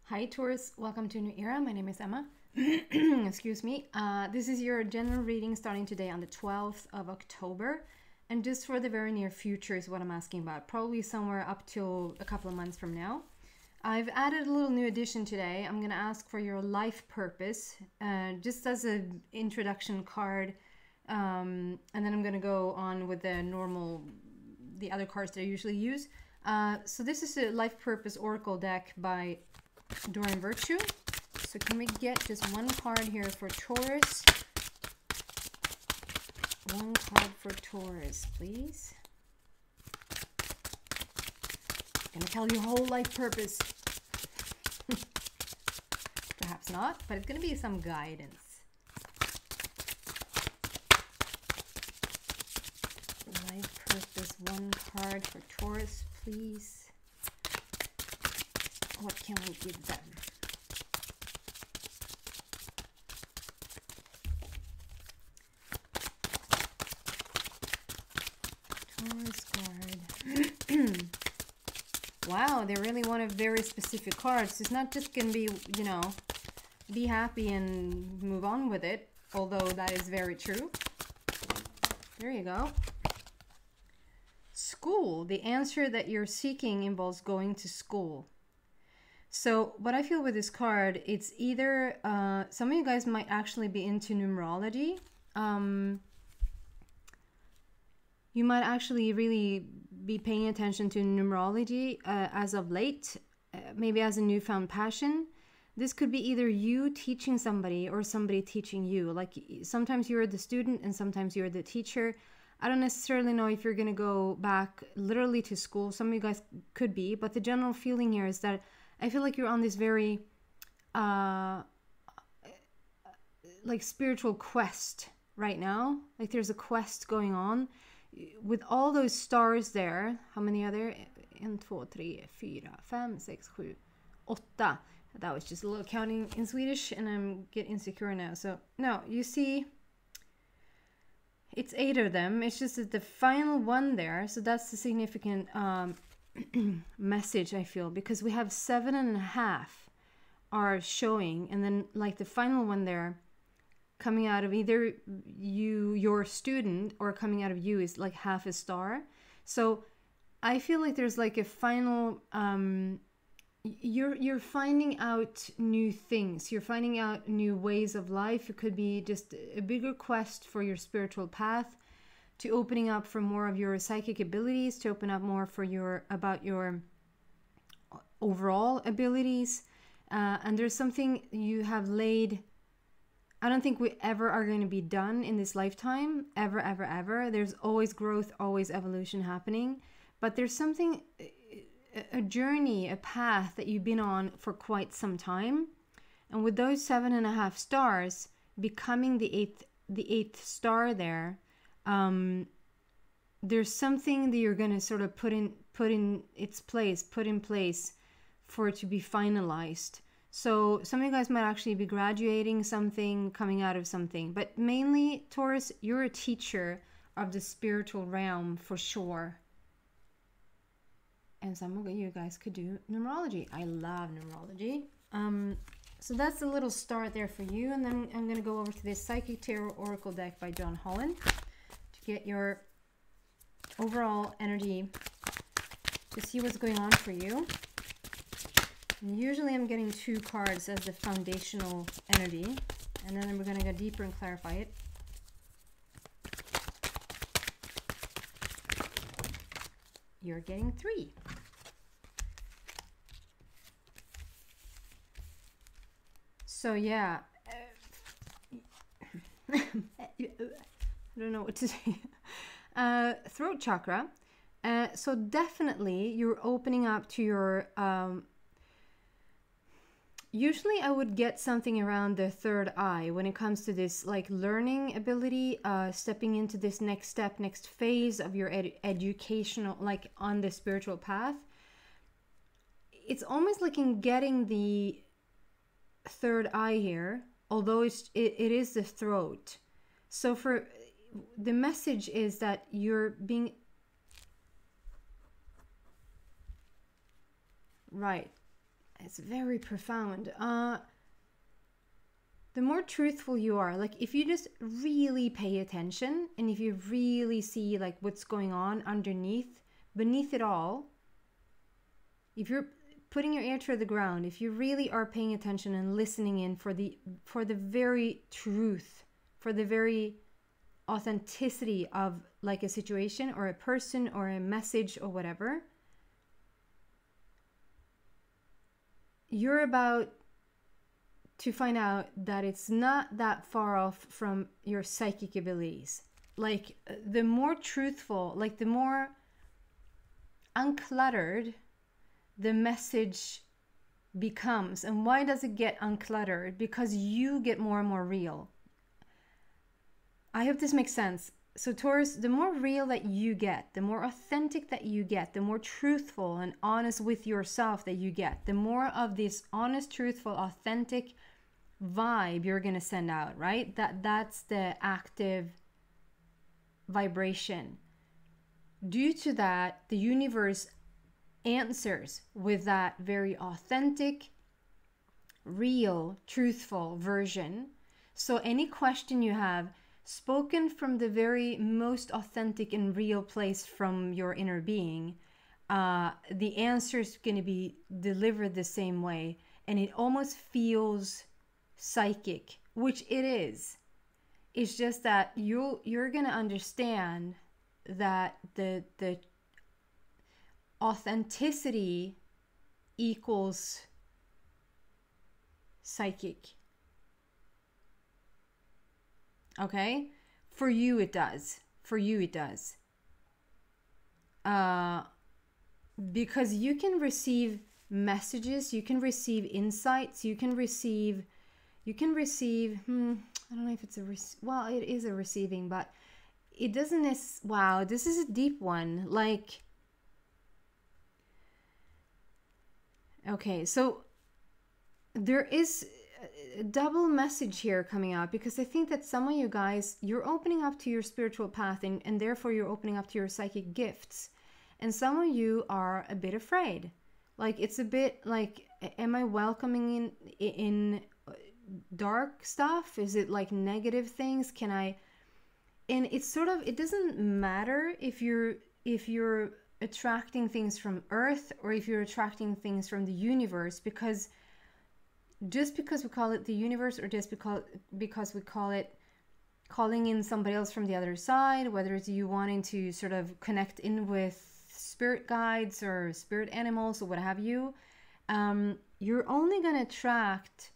Hi Taurus, welcome to a new era. My name is Emma. Excuse me. This is your general reading starting today on the 12th of October. And just for the very near future is what I'm asking about. Probably somewhere up till a couple of months from now. I've added a little new addition today. I'm going to ask for your life purpose, just as an introduction card. And then I'm going to go on with the other cards that I usually use. So this is a life purpose oracle deck by Doreen Virtue. So can we get just one card here for Taurus? One card for Taurus, please. I'm gonna tell you whole life purpose. Perhaps not, but it's gonna be some guidance. Life purpose, one card for Taurus, please. What can we give them? Taurus card. Wow, they really want a very specific cards. It's not just going to be, you know, be happy and move on with it. Although that is very true. There you go. School. The answer that you're seeking involves going to school. So what I feel with this card, it's either some of you guys might actually be into numerology. You might actually really be paying attention to numerology as of late, maybe as a newfound passion. This could be either you teaching somebody or somebody teaching you. Like sometimes you're the student and sometimes you're the teacher. I don't necessarily know if you're going to go back literally to school. Some of you guys could be, but the general feeling here is that I feel like you're on this very like spiritual quest right now. Like there's a quest going on with all those stars there. How many are there? 1, 2, 3, 4, 5, 6, 7, 8. That was just a little counting in Swedish and I'm getting insecure now. So no, you see it's 8 of them. It's just that the final one there, so that's the significant message I feel, because we have 7.5 are showing, and then like the final one there coming out of either your student, or coming out of you is like half a star. So I feel like there's like a final you're finding out new things, you're finding out new ways of life. It could be just a bigger quest for your spiritual path, to opening up for more of your psychic abilities, to open up more for about your overall abilities. And there's something you have laid. I don't think we ever are going to be done in this lifetime, ever, ever, ever. There's always growth, always evolution happening. But there's something, a journey, a path that you've been on for quite some time. And with those 7.5 stars becoming the eighth star there, there's something that you're going to sort of put in place for it to be finalized. So some of you guys might actually be graduating something, coming out of something, but mainly Taurus, you're a teacher of the spiritual realm for sure. And some of you guys could do numerology. I love numerology. So that's a little start there for you. And then I'm going to go over to this Psychic Tarot Oracle deck by John Holland to get your overall energy, to see what's going on for you. And usually I'm getting 2 cards as the foundational energy, and then we're going to go deeper and clarify it. You're getting 3. So yeah, I don't know what to say. Throat chakra. So definitely you're opening up to your usually I would get something around the third eye when it comes to this like learning ability, stepping into this next step, next phase of your educational, like on the spiritual path. It's almost like in getting the third eye here, although it is the throat. So for the message is that you're being right. it's very profound. The more truthful you are, like if you just really pay attention and if you really see like what's going on beneath it all, if you're putting your ear to the ground, if you really are paying attention and listening in for the very truth, for the very authenticity of like a situation or a person or a message or whatever, you're about to find out that it's not that far off from your psychic abilities. Like the more truthful, like the more uncluttered the message becomes. And why does it get uncluttered? Because you get more and more real. I hope this makes sense. So Taurus, the more real that you get, the more authentic that you get, the more truthful and honest with yourself that you get, the more of this honest, truthful, authentic vibe you're going to send out, right? That's the active vibration. Due to that, the universe answers with that very authentic, real, truthful version. So any question you have, spoken from the very most authentic and real place from your inner being, the answer is going to be delivered the same way, and it almost feels psychic, which it is. It's just that you're going to understand that the authenticity equals psychic. Okay? For you it does. For you it does. Because you can receive messages, you can receive insights, you can receive, I don't know if it's well, it is a receiving, but it doesn't, wow, this is a deep one. Like, okay, so there is a double message here coming out, because I think that some of you guys, you're opening up to your spiritual path, and therefore you're opening up to your psychic gifts. And some of you are a bit afraid. Like, it's a bit like, am I welcoming in dark stuff? Is it like negative things? Can I? And it's sort of, it doesn't matter if you're attracting things from Earth or if you're attracting things from the universe, because just because we call it the universe, or just because we call it calling in somebody else from the other side, whether it's you wanting to sort of connect in with spirit guides or spirit animals or what have you, you're only going to attract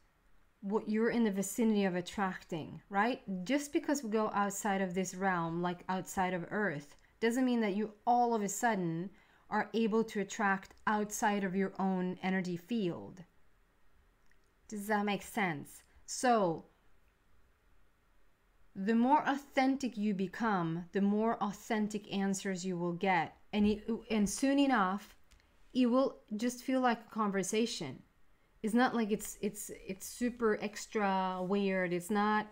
what you're in the vicinity of attracting, right? Just because we go outside of this realm, like outside of Earth, doesn't mean that you all of a sudden are able to attract outside of your own energy field. Does that make sense? So the more authentic you become, the more authentic answers you will get. And soon enough, it will just feel like a conversation. It's not like it's super extra weird. It's not,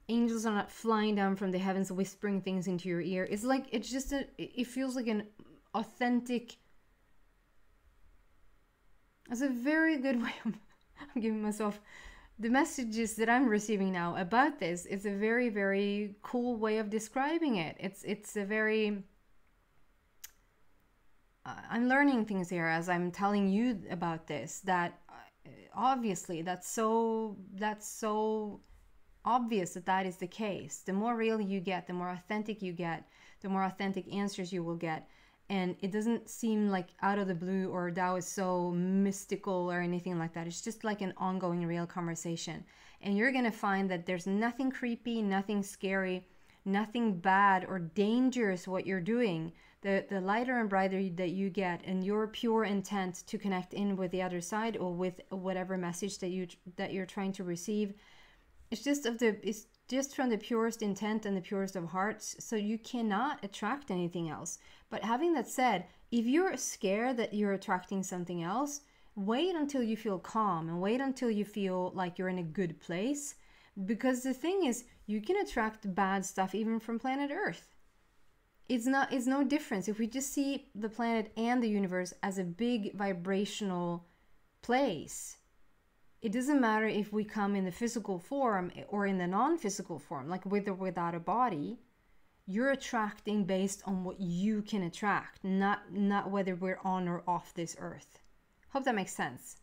angels are not flying down from the heavens whispering things into your ear. It's like, it's just it feels like an authentic, that's a very good way of I'm giving myself the messages that I'm receiving now about this. It's a very, very cool way of describing it. It's a very, I'm learning things here as I'm telling you about this, that obviously that's so obvious that is the case. The more real you get, the more authentic you get, the more authentic answers you will get. And it doesn't seem like out of the blue or that was so mystical or anything like that. It's just like an ongoing real conversation. And you're going to find that there's nothing creepy, nothing scary, nothing bad or dangerous what you're doing. The lighter and brighter that you get, and your pure intent to connect in with the other side or with whatever message that you're trying to receive, it's just from the purest intent and the purest of hearts. So you cannot attract anything else. But having that said, if you're scared that you're attracting something else, wait until you feel calm and wait until you feel like you're in a good place. Because the thing is, you can attract bad stuff even from planet Earth. it's no difference. If we just see the planet and the universe as a big vibrational place, it doesn't matter if we come in the physical form or in the non-physical form, like with or without a body. You're attracting based on what you can attract, not whether we're on or off this earth. Hope that makes sense.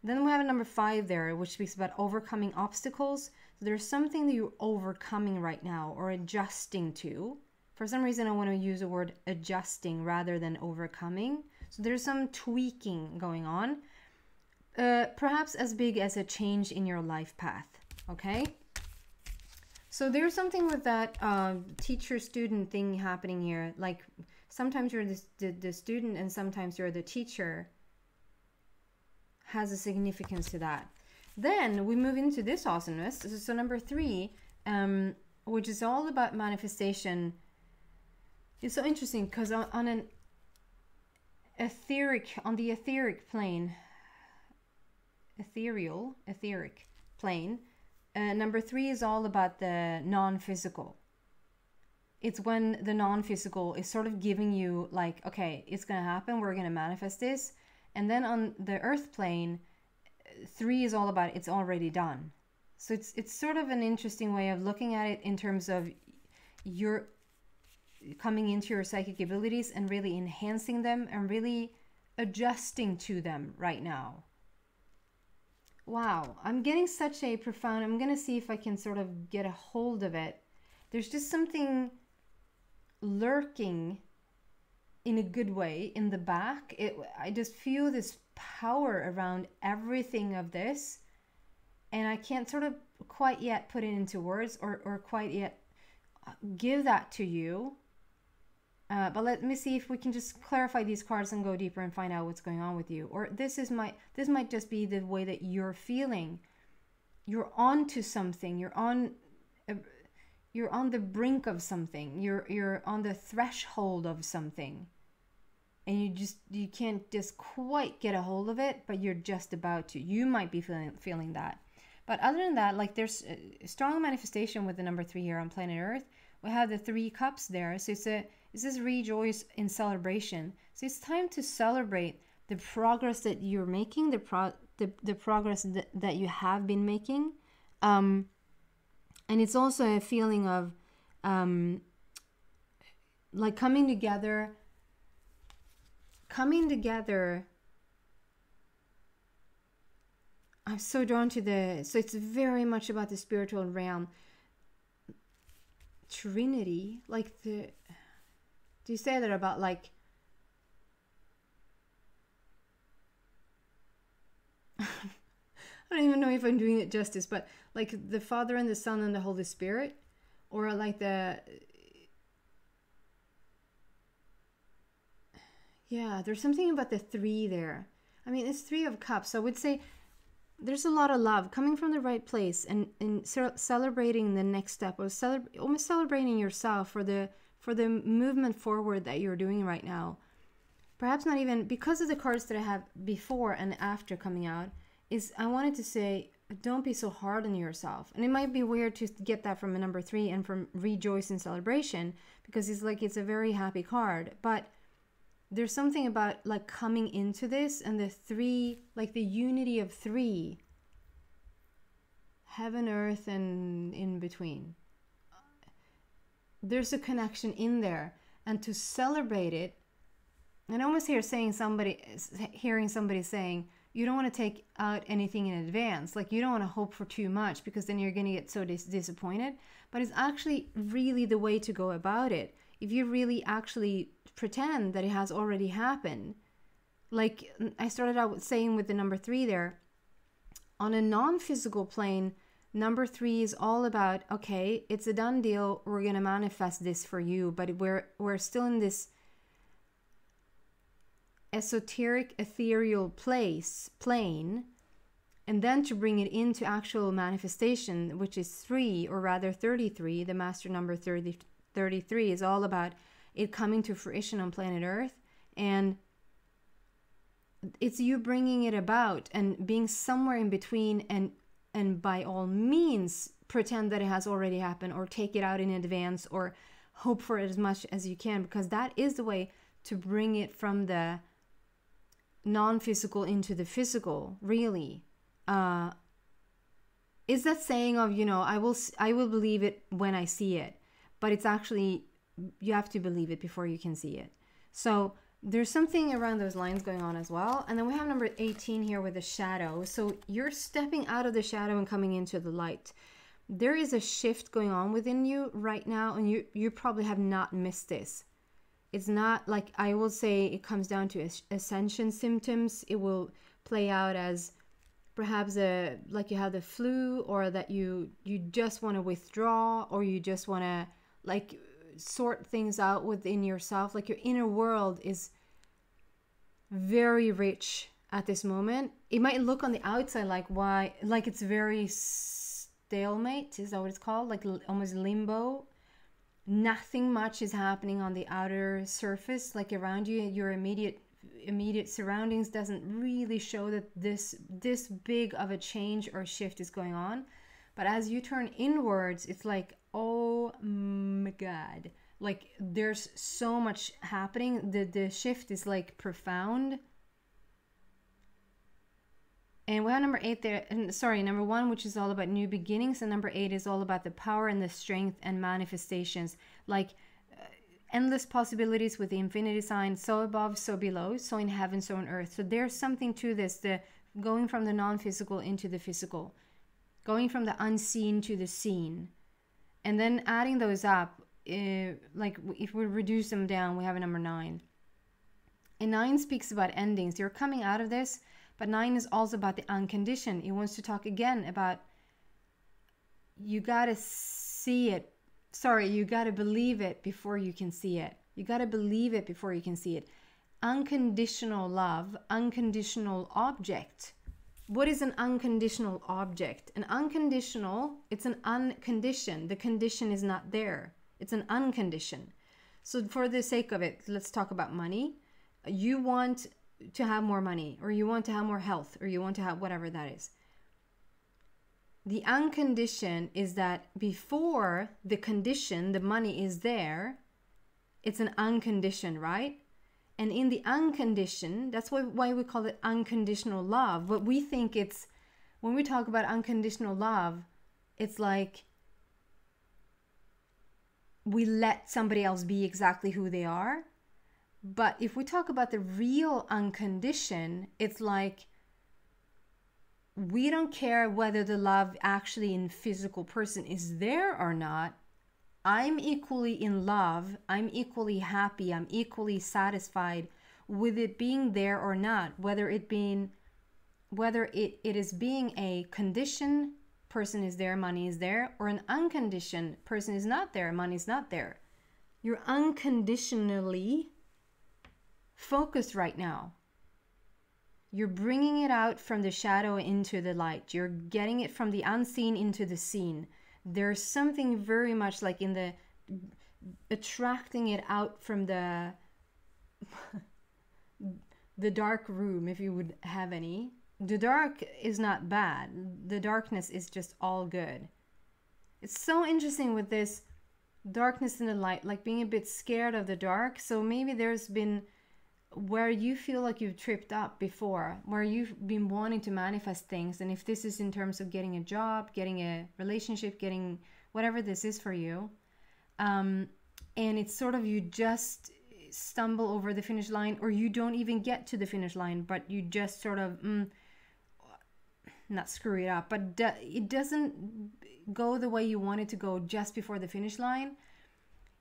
Then we have a number 5 there, which speaks about overcoming obstacles. So there's something that you're overcoming right now or adjusting to. For some reason, I want to use the word adjusting rather than overcoming. So there's some tweaking going on, perhaps as big as a change in your life path. Okay. So there's something with that teacher-student thing happening here. Like sometimes you're the student and sometimes you're the teacher. Has a significance to that. Then we move into this awesomeness. So number 3, which is all about manifestation. It's so interesting because on the etheric plane, etheric plane, number 3 is all about the non-physical. It's when the non-physical is sort of giving you like, okay, it's going to happen. We're going to manifest this. And then on the earth plane, 3 is all about it's already done. So it's sort of an interesting way of looking at it in terms of you're coming into your psychic abilities and really enhancing them and really adjusting to them right now. Wow, I'm getting such a profound, I'm going to see if I can sort of get a hold of it. There's just something lurking in a good way in the back. I just feel this power around everything of this, and I can't sort of quite yet put it into words or quite yet give that to you. But let me see if we can just clarify these cards and go deeper and find out what's going on with you. Or this might just be the way that you're feeling. You're on to something. You're on the brink of something. You're on the threshold of something. And you can't just quite get a hold of it, but you're just about to. You might be feeling that. But other than that, like there's a strong manifestation with the number 3 here on planet Earth. We have the 3 cups there. So it says rejoice in celebration. So it's time to celebrate the progress that you're making, the progress that you have been making. And it's also a feeling of like coming together. I'm so drawn to so it's very much about the spiritual realm. Trinity, like do you say that about like I don't even know if I'm doing it justice, but like the Father and the Son and the Holy Spirit, or like yeah, there's something about the 3 there. I mean, it's 3 of cups, so I would say there's a lot of love coming from the right place and celebrating the next step, or almost celebrating yourself for the movement forward that you're doing right now. Perhaps not even because of the cards that I have before and after coming out, is I wanted to say, don't be so hard on yourself. And it might be weird to get that from a number 3 and from rejoice in celebration, because it's a very happy card. But there's something about like coming into this and the 3, like the unity of 3, heaven, earth, and in between. There's a connection in there, and to celebrate it, and I almost hearing somebody saying, you don't want to take out anything in advance. Like you don't want to hope for too much, because then you're going to get so disappointed. But it's actually really the way to go about it. If you really actually pretend that it has already happened. Like I started out saying with the number 3 there, on a non-physical plane, number 3 is all about, okay, it's a done deal. We're going to manifest this for you, but we're still in this esoteric, ethereal plane, and then to bring it into actual manifestation, which is 3, or rather 33, the master number 33 is all about it coming to fruition on planet Earth, and it's you bringing it about and being somewhere in between, and by all means pretend that it has already happened, or take it out in advance, or hope for it as much as you can, because that is the way to bring it from the non-physical into the physical, really. Is that saying of, you know, I will believe it when I see it, but it's actually, you have to believe it before you can see it. So there's something around those lines going on as well. And then we have number 18 here with the shadow. So you're stepping out of the shadow and coming into the light. There is a shift going on within you right now, and you probably have not missed this. It's not like, I will say it comes down to ascension symptoms. It will play out as perhaps like you have the flu, or that you just want to withdraw, or you just want to like sort things out within yourself. Like your inner world is very rich at this moment. It might look on the outside like it's very stalemate, is that what it's called? Like almost limbo. Nothing much is happening on the outer surface, like around you. Your immediate surroundings doesn't really show that this big of a change or shift is going on. But as you turn inwards, it's like, oh my God, like there's so much happening. The shift is like profound. And we have number 8 there, and sorry, number 1, which is all about new beginnings, and number 8 is all about the power and the strength and manifestations, like endless possibilities with the infinity sign, so above, so below, so in heaven, so on earth. So there's something to this, the going from the non-physical into the physical, going from the unseen to the seen, and then adding those up. Like if we reduce them down, we have a number 9. And 9 speaks about endings. You're coming out of this. But 9 is also about the unconditioned. It wants to talk again about, you got to see it. Sorry, you got to believe it before you can see it. You got to believe it before you can see it. Unconditional love, unconditional object. What is an unconditional object? An unconditional, it's an unconditioned. The condition is not there. It's an unconditioned. So for the sake of it, let's talk about money. You want to have more money, or you want to have more health, or you want to have whatever that is. The unconditioned is that before the condition, the money is there, it's an unconditioned, right? And in the unconditioned, that's why we call it unconditional love. But we think it's, when we talk about unconditional love, it's like we let somebody else be exactly who they are. But if we talk about the real unconditioned, it's like we don't care whether the love actually in physical person is there or not. I'm equally in love. I'm equally happy. I'm equally satisfied with it being there or not. Whether it is being a conditioned person is there, money is there, or an unconditioned person is not there, money is not there. You're unconditionally focused right now. You're bringing it out from the shadow into the light. You're getting it from the unseen into the seen. There's something very much like in the attracting it out from the dark room, if you would have any. The dark is not bad. The darkness is just all good. It's so interesting with this darkness and the light, like being a bit scared of the dark. So maybe there's been where you feel like you've tripped up before, where you've been wanting to manifest things. And if this is in terms of getting a job, getting a relationship, getting whatever this is for you, and it's sort of you just stumble over the finish line, or you don't even get to the finish line, but you just sort of, not screw it up, but it doesn't go the way you want it to go just before the finish line.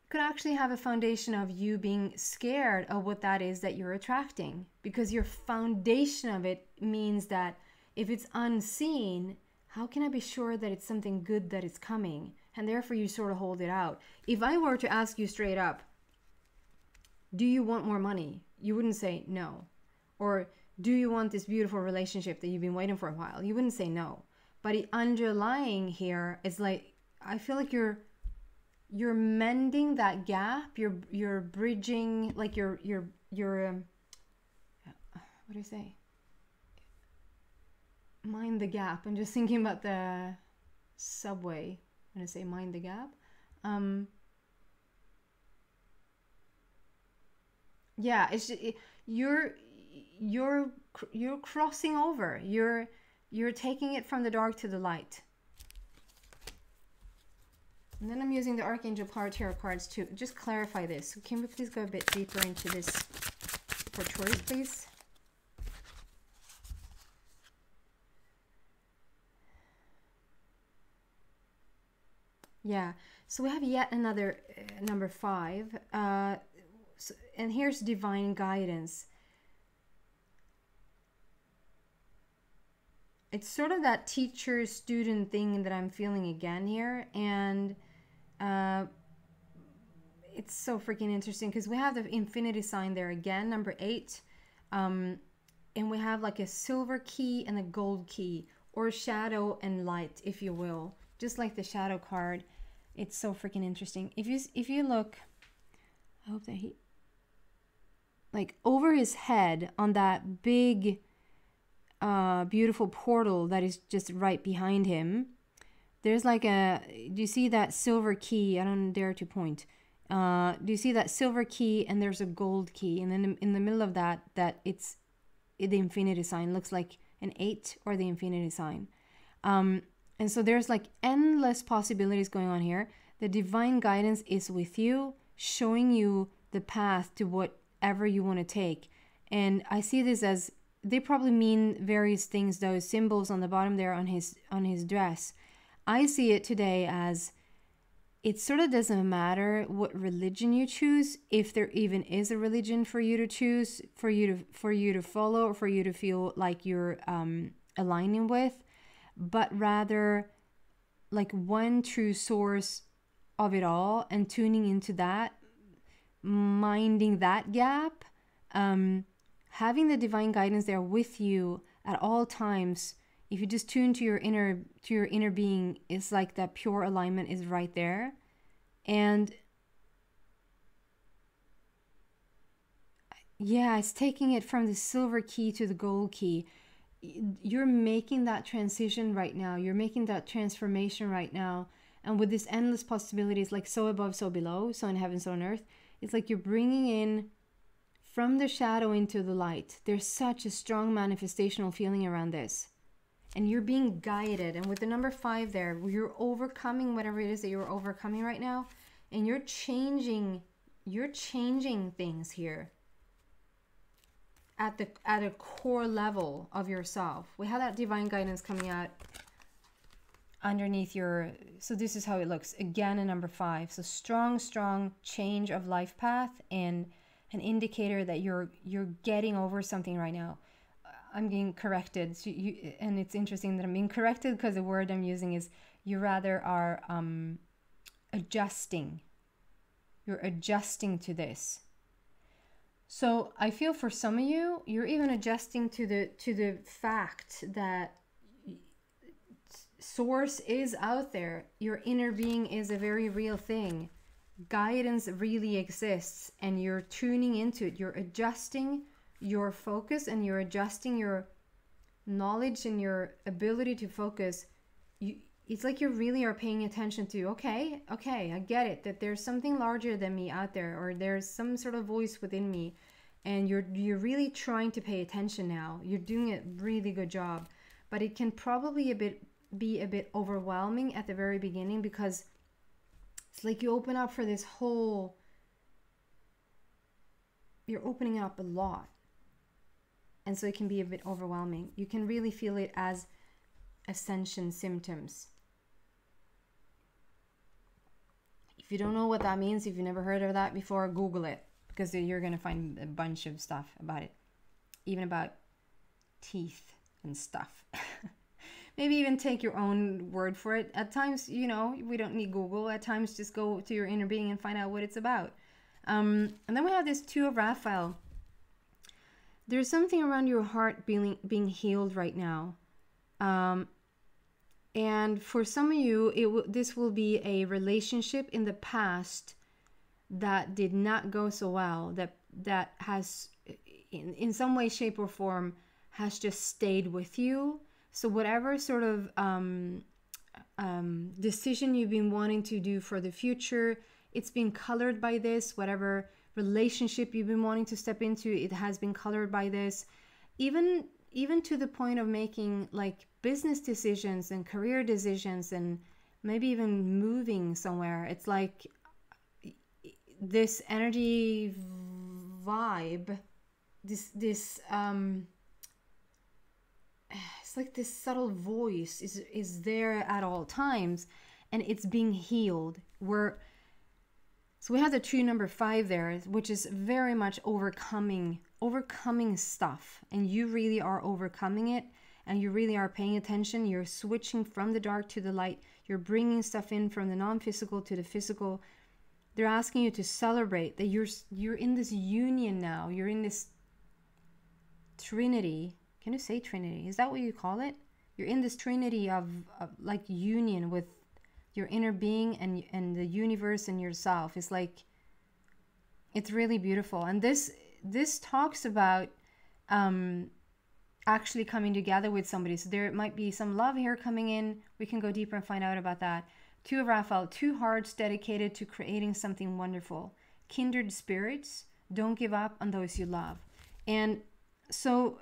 Could actually have a foundation of you being scared of what that is that you're attracting, because your foundation of it means that if it's unseen, how can I be sure that it's something good that is coming? And therefore you sort of hold it out. If I were to ask you straight up, do you want more money? You wouldn't say no. Or do you want this beautiful relationship that you've been waiting for a while? You wouldn't say no. But the underlying here is like, I feel like you're mending that gap. You're bridging, like you're what do you say? Mind the gap. I'm just thinking about the subway when I say mind the gap. Yeah, you're you're crossing over. You're taking it from the dark to the light. And then I'm using the Archangel Tarot cards to just clarify this. So can we please go a bit deeper into this for Taurus, please? Yeah, so we have yet another number 5. And here's divine guidance. It's sort of that teacher-student thing that I'm feeling again here. And it's so freaking interesting because we have the infinity sign there again, number 8. And we have like a silver key and a gold key, or shadow and light, if you will. Just like the shadow card. It's so freaking interesting. If you look, I hope that he, like over his head on that big beautiful portal that is just right behind him, there's like a, do you see that silver key? I don't dare to point. Do you see that silver key? And there's a gold key, and then in the middle of that it's the infinity sign. Looks like an 8 or the infinity sign. And so there's like endless possibilities going on here. The divine guidance is with you, showing you the path to whatever you want to take. And I see this as, they probably mean various things, those symbols on the bottom there on his dress. I see it today as, it sort of doesn't matter what religion you choose, if there even is a religion for you to choose, for you to follow, or for you to feel like you're aligning with, but rather like one true source of it all, and tuning into that, minding that gap, having the divine guidance there with you at all times. If you just tune to your inner being, it's like that pure alignment is right there. And yeah, it's taking it from the silver key to the gold key. You're making that transition right now. You're making that transformation right now. And with this endless possibilities, like so above, so below, so in heaven, so on earth, it's like you're bringing in from the shadow into the light. There's such a strong manifestational feeling around this. And you're being guided. And with the number 5 there, you're overcoming whatever it is that you're overcoming right now. And you're changing things here. At a core level of yourself. We have that divine guidance coming out underneath your, so this is how it looks again in number 5. So strong change of life path, and an indicator that you're getting over something right now. I'm being corrected, so and it's interesting that I'm being corrected because the word I'm using is, you rather are adjusting. You're adjusting to this. So I feel for some of you, you're even adjusting to the fact that source is out there. Your inner being is a very real thing. Guidance really exists, and you're tuning into it. You're adjusting your focus, and you're adjusting your knowledge and your ability to focus. It's like you really are paying attention to, okay, I get it, that there's something larger than me out there, or there's some sort of voice within me, and you're really trying to pay attention now. You're doing a really good job, but it can probably be a bit overwhelming at the very beginning, because it's like you open up for this whole, you're opening up a lot, and so it can be a bit overwhelming. You can really feel it as ascension symptoms. If you don't know what that means, if you've never heard of that before, Google it, because you're going to find a bunch of stuff about it, even about teeth and stuff. Maybe even take your own word for it. At times, we don't need Google. At times, just go to your inner being and find out what it's about. And then we have this 2 of Raphael. There's something around your heart being healed right now. And for some of you, this will be a relationship in the past that did not go so well, that has, in some way, shape, or form, has just stayed with you. So whatever sort of decision you've been wanting to do for the future, it's been colored by this, whatever relationship you've been wanting to step into, it has been colored by this. Even to the point of making like business decisions and career decisions and maybe even moving somewhere. It's like this energy vibe, this it's like this subtle voice is there at all times, and it's being healed. So we have the true number 5 there, which is very much overcoming stuff, and you really are overcoming it, and you really are paying attention. You're switching from the dark to the light. You're bringing stuff in from the non-physical to the physical. They're asking you to celebrate that you're in this union now. You're in this trinity. Can you say trinity? Is that what you call it? You're in this trinity of like union with your inner being and the universe and yourself. It's like, it's really beautiful. And this talks about actually coming together with somebody. So there might be some love here coming in. We can go deeper and find out about that. 2 of Raphael, 2 hearts dedicated to creating something wonderful. Kindred spirits, don't give up on those you love. And so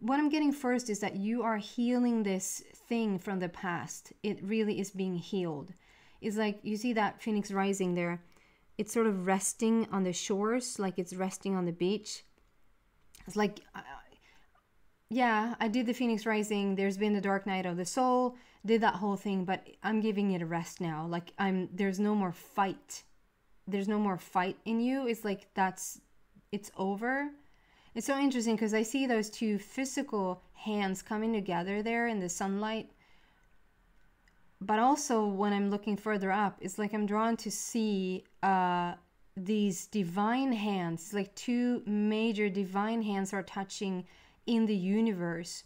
what I'm getting first is that you are healing this thing from the past. It really is being healed. It's like, you see that phoenix rising there. It's sort of resting on the shores, like it's resting on the beach. It's like, yeah, I did the phoenix rising. There's been the dark night of the soul, did that whole thing, but I'm giving it a rest now. Like there's no more fight. There's no more fight in you. It's like it's over. It's so interesting because I see those 2 physical hands coming together there in the sunlight. But also when I'm looking further up, it's like I'm drawn to see these divine hands. It's like 2 major divine hands are touching in the universe.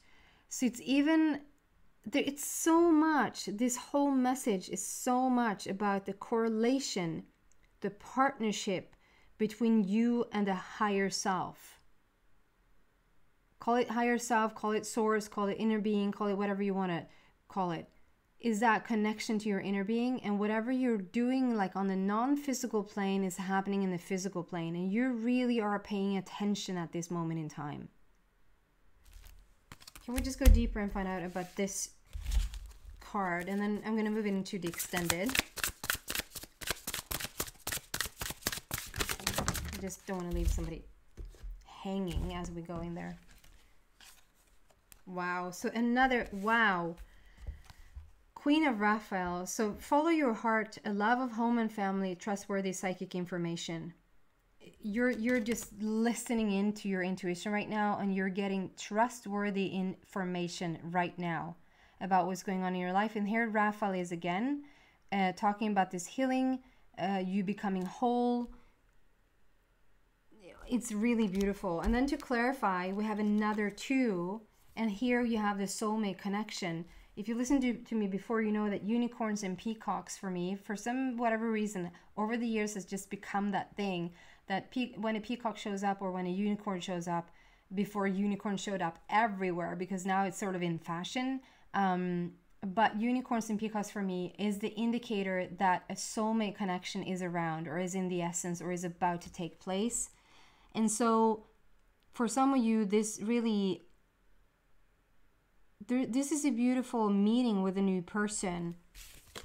So it's so much, this whole message is so much about the correlation, the partnership between you and the higher self. Call it higher self, call it source, call it inner being, call it whatever you want to call it. Is that connection to your inner being, and whatever you're doing like on the non-physical plane is happening in the physical plane, and you really are paying attention at this moment in time. Can we just go deeper and find out about this card, and then I'm going to move into the extended. I just don't want to leave somebody hanging as we go in there. Wow. So another, wow. Queen of Raphael. So follow your heart, a love of home and family, trustworthy psychic information. You're just listening into your intuition right now, and you're getting trustworthy information right now about what's going on in your life. And here Raphael is again talking about this healing, you becoming whole. It's really beautiful. And then to clarify, we have another 2, and here you have the soulmate connection. If you listened to me before, you know that unicorns and peacocks for me, for some whatever reason, over the years has just become that thing that when a peacock shows up or when a unicorn shows up, before unicorn showed up everywhere, because now it's sort of in fashion. But unicorns and peacocks for me is the indicator that a soulmate connection is around, or is in the essence, or is about to take place. And so for some of you, this really, this is a beautiful meeting with a new person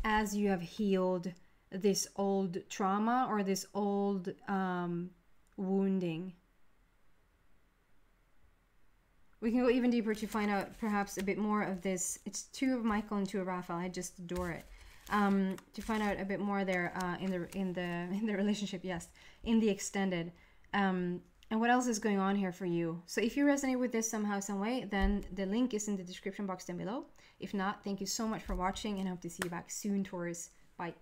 as you have healed this old trauma or this old wounding. We can go even deeper to find out perhaps a bit more of this. It's 2 of Michael and 2 of Raphael. I just adore it. To find out a bit more there in the relationship, yes, in the extended. And what else is going on here for you? So if you resonate with this somehow, some way, then the link is in the description box down below. If not, thank you so much for watching, and I hope to see you back soon, Taurus. Bye.